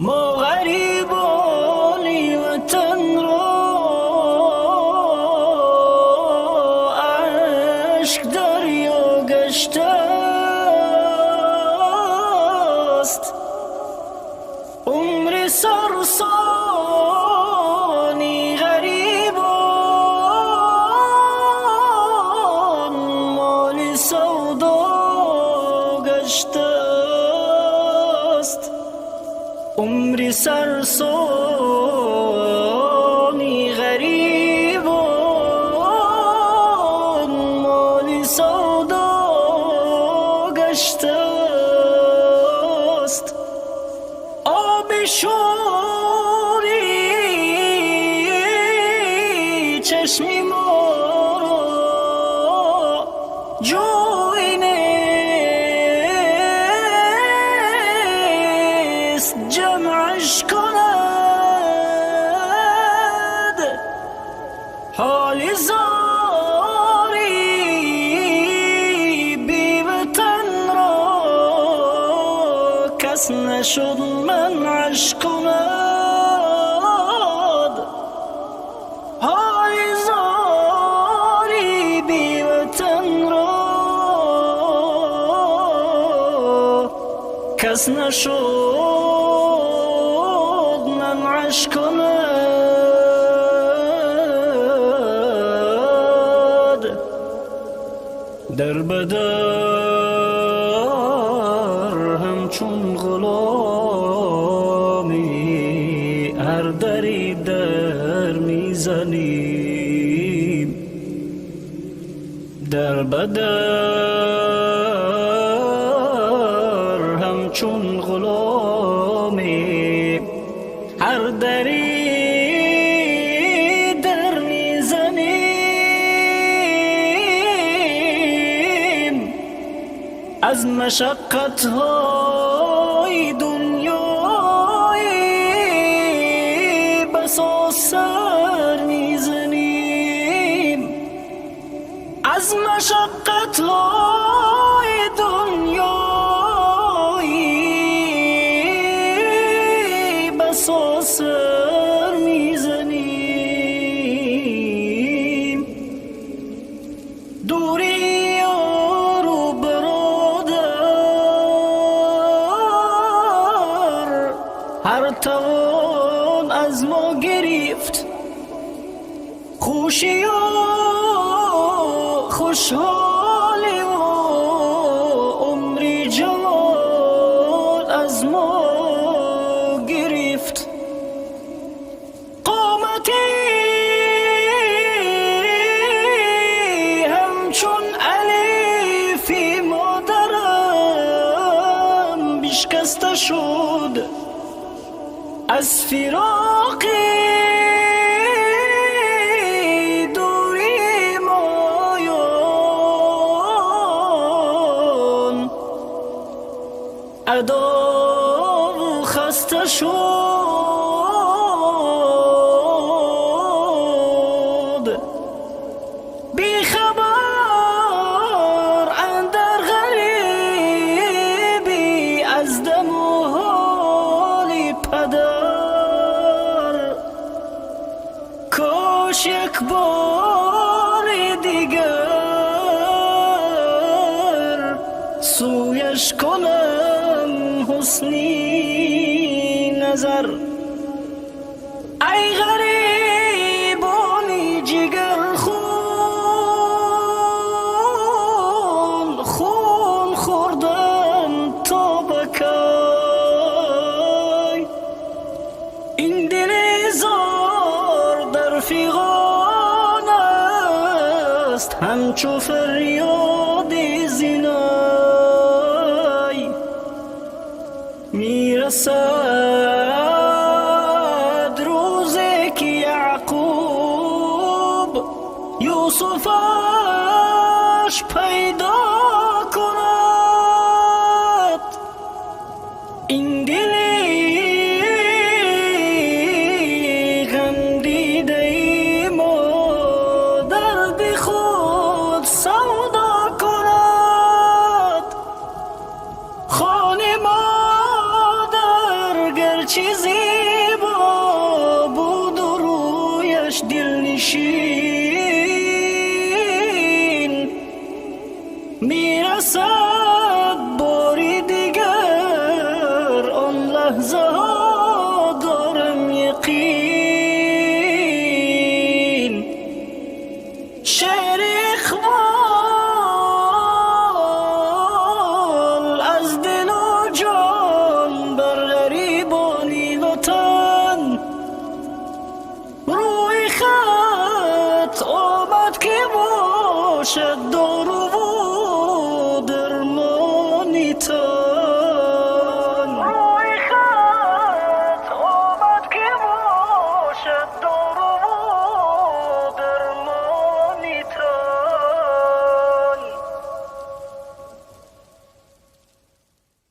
ما غریبانی وطن را عشق دریا گشته است. عمر سرسانی غریبان مال سودا گشته است. عمر سرسانی غریبان مال سودا گشته است. آب شوری چشمی ما را جوی نیست جمعش کند. حال زاری بی وطن را کس نشد منعش کند. حال زاری بی وطن را کس نشد منعش کند. در بدر همچون غلامی هر دری در میزنیم. در بدر همچون غلامی هر دری در میزنیم. از مشقت های دنیای بسا سر میزنیم. از مشقت های دنیای بسا سر میزنیم. دوری یار و برادر هر توان از ما گرفت. خوشی و خوشحالی و عمری جوان از ما گرفت. قامتی همچون الفی مادرم بشکسته شد از فراق دوری مایان. ادا و خسته شد بی خبر اندر غریبی از دم و حال پدر. کاش یک بار دیگر سویش کنم حسنی نظر. ای غریبانی جگر خون خون خوردن تا بکی. این دل زار در فیغان است همچو فریاد زینای. میرسد روزی که یعقوب یوسفش پیدا کند. این دلی غم دیده مادر بی خود سودا کند. خانه مادر چه زیبا بود و رویش دلنشین.